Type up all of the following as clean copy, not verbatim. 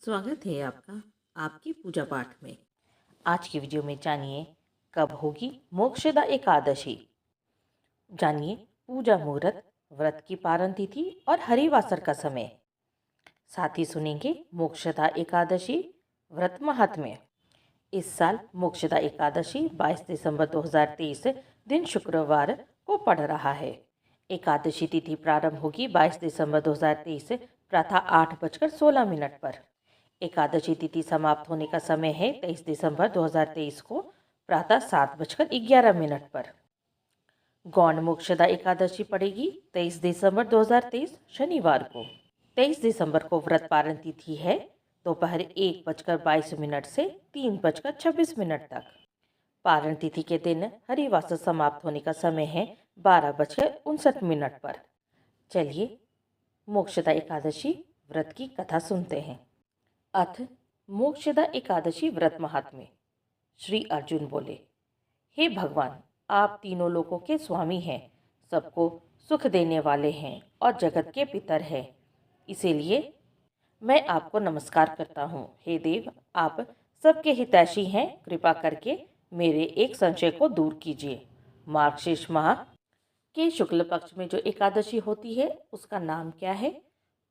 स्वागत है आपका आपकी पूजा पाठ में। आज की वीडियो में जानिए कब होगी मोक्षदा एकादशी। जानिए पूजा मुहूर्त, व्रत की पारण तिथि और हरिवासर का समय। साथ ही सुनेंगे मोक्षदा एकादशी व्रत महात्म्य। इस साल मोक्षदा एकादशी 22 दिसंबर 2023 दिन शुक्रवार को पड़ रहा है। एकादशी तिथि प्रारंभ होगी 22 दिसंबर 2023 प्रातः 8:16 पर। एकादशी तिथि समाप्त होने का समय है 23 दिसंबर 2023 को प्रातः 7:11 पर। गौण मोक्षदा एकादशी पड़ेगी 23 दिसंबर 2023 शनिवार को। 23 दिसंबर को व्रत पारण तिथि है दोपहर 1:22 से 3:26 तक। पारण तिथि के दिन हरिवासर समाप्त होने का समय है 12:59 पर। चलिए मोक्षदा एकादशी व्रत की कथा सुनते हैं। अथ मोक्षदा एकादशी व्रत महात्म्य। श्री अर्जुन बोले, हे भगवान, आप तीनों लोकों के स्वामी हैं, सबको सुख देने वाले हैं और जगत के पितर हैं, इसीलिए मैं आपको नमस्कार करता हूँ। हे देव, आप सबके हितैषी हैं, कृपा करके मेरे एक संशय को दूर कीजिए। मार्गशीर्ष माह के शुक्ल पक्ष में जो एकादशी होती है उसका नाम क्या है?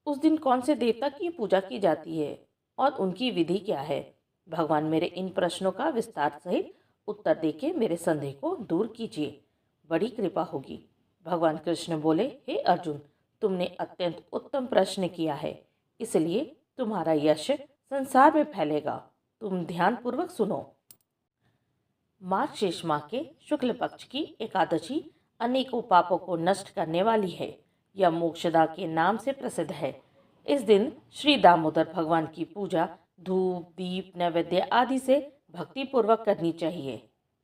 उस दिन कौन से देवता की पूजा की जाती है और उनकी विधि क्या है? भगवान मेरे इन प्रश्नों का विस्तार सहित उत्तर देके मेरे संदेह को दूर कीजिए, बड़ी कृपा होगी। भगवान कृष्ण बोले, हे अर्जुन, तुमने अत्यंत उत्तम प्रश्न किया है, इसलिए तुम्हारा यश संसार में फैलेगा। तुम ध्यानपूर्वक सुनो। मार्गशीर्ष माह के शुक्ल पक्ष की एकादशी अनेकों पापों को नष्ट करने वाली है। यह मोक्षदा के नाम से प्रसिद्ध है। इस दिन श्री दामोदर भगवान की पूजा धूप, दीप, नैवेद्य आदि से भक्ति पूर्वक करनी चाहिए।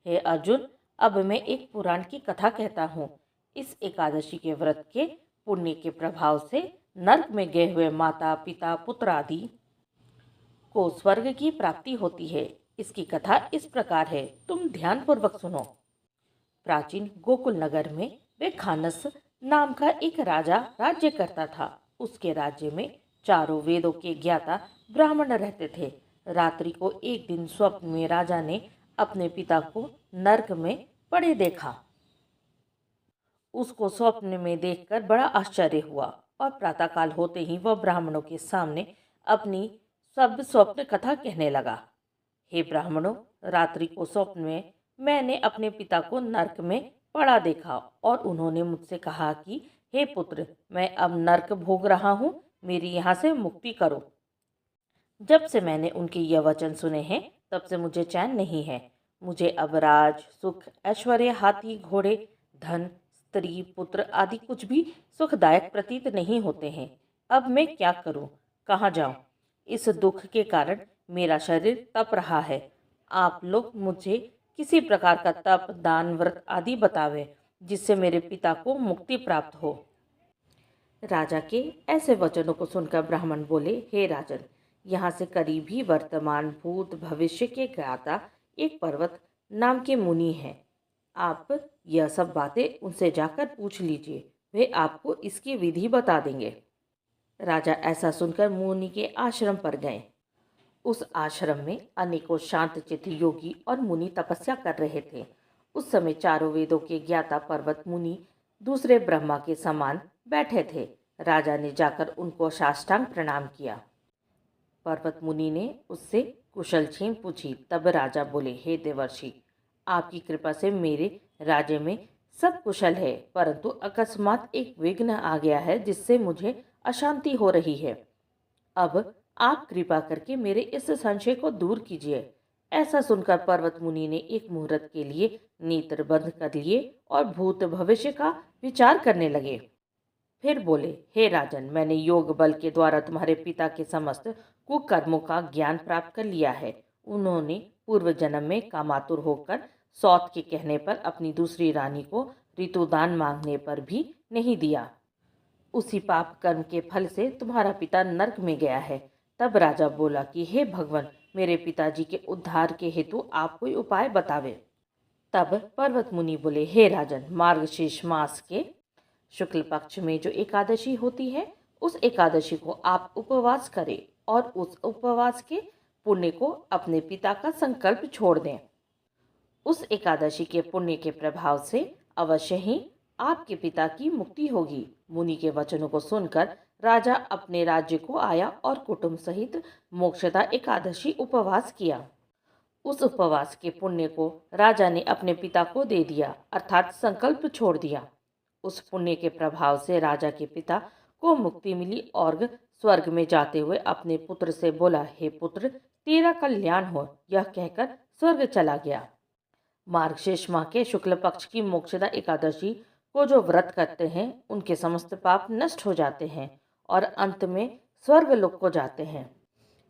हे अर्जुन, अब मैं एक पुराण की कथा कहता हूँ। इस एकादशी के व्रत के पुण्य के प्रभाव से नरक में गए हुए माता, पिता, पुत्र आदि को स्वर्ग की प्राप्ति होती है। इसकी कथा इस प्रकार है, तुम ध्यानपूर्वक सुनो। प्राचीन गोकुल नगर में वेखानस नाम का एक राजा राज्य करता था। उसके राज्य में चारों वेदों के ज्ञाता ब्राह्मण रहते थे। रात्रि को एक दिन स्वप्न में राजा ने अपने पिता को नरक में पड़े देखा। उसको स्वप्न में देखकर बड़ा आश्चर्य हुआ और प्रातःकाल होते ही वह ब्राह्मणों के सामने अपनी सब स्वप्न कथा कहने लगा। हे ब्राह्मणों, रात्रि को स्वप्न में मैंने अपने पिता को नरक में पड़ा देखा और उन्होंने मुझसे कहा कि हे पुत्र, मैं अब नरक भोग रहा हूँ, मेरी यहाँ से मुक्ति करो। जब से मैंने उनके यह वचन सुने हैं तब से मुझे चैन नहीं है। मुझे अब राज, सुख, ऐश्वर्य, हाथी, घोड़े, धन, स्त्री, पुत्र आदि कुछ भी सुखदायक प्रतीत नहीं होते हैं। अब मैं क्या करूं? कहाँ जाऊं? इस दुख के कारण मेरा शरीर तप रहा है। आप लोग मुझे किसी प्रकार का तप, दान, व्रत आदि बतावे जिससे मेरे पिता को मुक्ति प्राप्त हो। राजा के ऐसे वचनों को सुनकर ब्राह्मण बोले, हे राजन, यहाँ से करीब ही वर्तमान, भूत, भविष्य के ज्ञाता एक पर्वत नाम के मुनि हैं। आप यह सब बातें उनसे जाकर पूछ लीजिए, वे आपको इसकी विधि बता देंगे। राजा ऐसा सुनकर मुनि के आश्रम पर गए। उस आश्रम में अनेकों शांतचित्त योगी और मुनि तपस्या कर रहे थे। उस समय चारों वेदों के ज्ञाता पर्वत मुनि दूसरे ब्रह्मा के समान बैठे थे। राजा ने जाकर उनको साष्टांग प्रणाम किया। पर्वत मुनि ने उससे कुशलक्षेम पूछी। तब राजा बोले, हे देवर्षि, आपकी कृपा से मेरे राज्य में सब कुशल है, परंतु अकस्मात एक विघ्न आ गया है जिससे मुझे अशांति हो रही है। अब आप कृपा करके मेरे इस संशय को दूर कीजिए। ऐसा सुनकर पर्वत मुनि ने एक मुहूर्त के लिए नेत्र बंद कर लिए और भूत भविष्य का विचार करने लगे। फिर बोले, हे राजन, मैंने योग बल के द्वारा तुम्हारे पिता के समस्त कुकर्मों का ज्ञान प्राप्त कर लिया है। उन्होंने पूर्व जन्म में कामातुर होकर सौत के कहने पर अपनी दूसरी रानी को ऋतुदान मांगने पर भी नहीं दिया। उसी पाप कर्म के फल से तुम्हारा पिता नरक में गया है। तब राजा बोला कि हे भगवान, मेरे पिताजी के उद्धार के हेतु आप कोई उपाय बतावे। तब पर्वत मुनि बोले, हे राजन, मार्गशीर्ष मास के शुक्ल पक्ष में जो एकादशी होती है उस एकादशी को आप उपवास करें और उस उपवास के पुण्य को अपने पिता का संकल्प छोड़ दें। उस एकादशी के पुण्य के प्रभाव से अवश्य ही आपके पिता की मुक्ति होगी। मुनि के वचनों को सुनकर राजा अपने राज्य को आया और कुटुंब सहित मोक्षदा एकादशी उपवास किया। उस उपवास के पुण्य को राजा ने अपने पिता को दे दिया, अर्थात संकल्प छोड़ दिया। उस पुण्य के प्रभाव से राजा के पिता को मुक्ति मिली और स्वर्ग में जाते हुए अपने पुत्र से बोला, हे पुत्र, तेरा कल्याण हो। यह कहकर स्वर्ग चला गया। मार्गशीर्ष माह के शुक्ल पक्ष की मोक्षदा एकादशी को जो व्रत करते हैं उनके समस्त पाप नष्ट हो जाते हैं और अंत में स्वर्ग लोक को जाते हैं।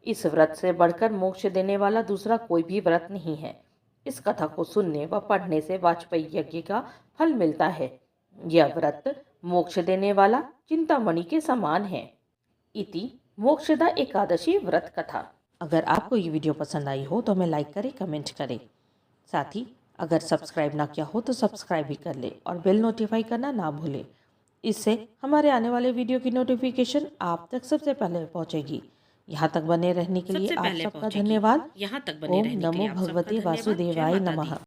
इस व्रत से बढ़कर मोक्ष देने वाला दूसरा कोई भी व्रत नहीं है। इस कथा को सुनने व पढ़ने से वाजपेयी यज्ञ का फल मिलता है। यह व्रत मोक्ष देने वाला चिंतामणि के समान है। इति मोक्षदा एकादशी व्रत कथा। अगर आपको ये वीडियो पसंद आई हो तो हमें लाइक करें, कमेंट करें। साथ ही अगर सब्सक्राइब ना किया हो तो सब्सक्राइब भी कर ले और बेल नोटिफाई करना ना भूलें। इससे हमारे आने वाले वीडियो की नोटिफिकेशन आप तक सबसे पहले पहुंचेगी। यहाँ तक बने रहने के लिए आप सबका धन्यवाद। यहाँ तक बने रहने के लिए ओम नमो आप सबका भगवते धन्यवाद। जय वासुदेवाय माता दी। नमः।